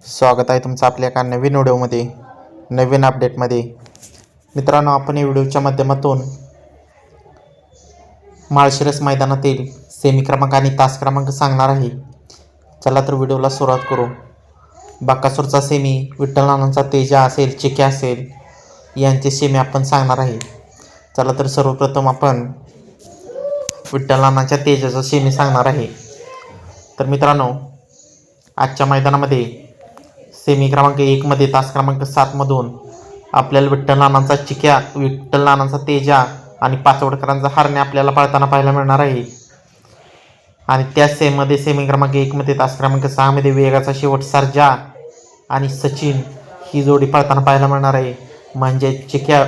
स्वागत आहे तुमचं आपल्या एका नवीन व्हिडिओमध्ये, नवीन अपडेटमध्ये. मित्रांनो, आपण या व्हिडिओच्या माध्यमातून माळशिरस मैदानातील सेमी क्रमांक आणि तास क्रमांक सांगणार आहे. चला तर व्हिडिओला सुरुवात करू. बकासूरचा सेमी, विठ्ठल नानांचा तेजा असेल, चिक्या असेल, यांचे सेमी आपण सांगणार आहे. चला तर सर्वप्रथम आपण विठ्ठल नानांच्या तेजाचा सेमी सांगणार आहे. तर मित्रांनो, आजच्या मैदानामध्ये सेमी क्रमांक 1 मध्ये तास क्रमांक 7 मधून आपल्याला विठ्ठल नानांचा चिक्या, विठ्ठल नानांचा तेजा आणि पाचवडकरांचा हरणे आपल्याला पळताना पाहायला मिळणार आहे. आणि त्याच सेममध्ये सेमी क्रमांक 1 मध्ये तास क्रमांक 6 मध्ये वेगाचा शेवट सर्जा आणि सचिन ही जोडी पळताना पाहायला मिळणार आहे. म्हणजे चिक्या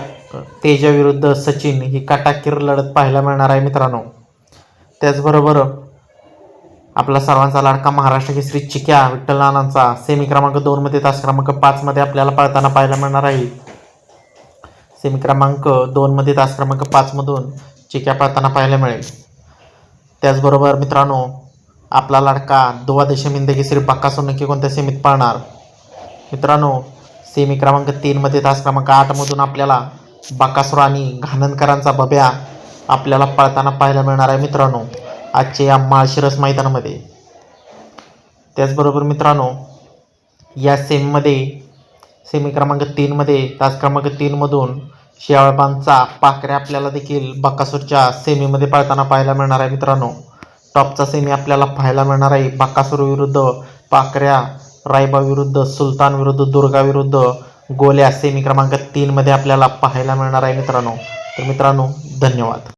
तेजा विरुद्ध सचिन ही काटाकीर लढत पाहायला मिळणार आहे मित्रांनो. त्याचबरोबर आपला सर्वांचा लाडका महाराष्ट्र केसरी चिक्या विठ्ठल नानांचा सेमी क्रमांक 2 मध्ये तास क्रमांक 5 मध्ये आपल्याला पळताना पाहायला मिळणार आहे. सेमी क्रमांक 2 मध्ये तास क्रमांक 5 मधून चिक्या पळताना पाहायला मिळेल. त्याचबरोबर मित्रांनो, आपला लाडका द्वादश हिंद केसरी बकासूर नक्की कोणत्या सेमीत पळणार? मित्रांनो, सेमी क्रमांक 3 मध्ये तास क्रमांक 8 मधून आपल्याला बकासूर आणि घाणनकरांचा बब्या आपल्याला पळताना पाहायला मिळणार आहे मित्रांनो, आजच्या या माळशिरस मैदानामध्ये. त्याचबरोबर मित्रांनो, या सेमी क्रमांक 3 मध्ये तास क्रमांक 3 मधून शेवाळबांचा पाखऱ्या आपल्याला देखील बकासूरच्या सेमीमध्ये पळताना पाहायला मिळणार आहे मित्रांनो. टॉपचा सेमी आपल्याला पाहायला मिळणार आहे. बकासूर विरुद्ध पाखऱ्या, रायबा विरुद्ध सुलतान विरुद्ध दुर्गा विरुद्ध गोल्या सेमी क्रमांक 3 मध्ये आपल्याला पाहायला मिळणार आहे मित्रांनो. तर मित्रांनो, धन्यवाद.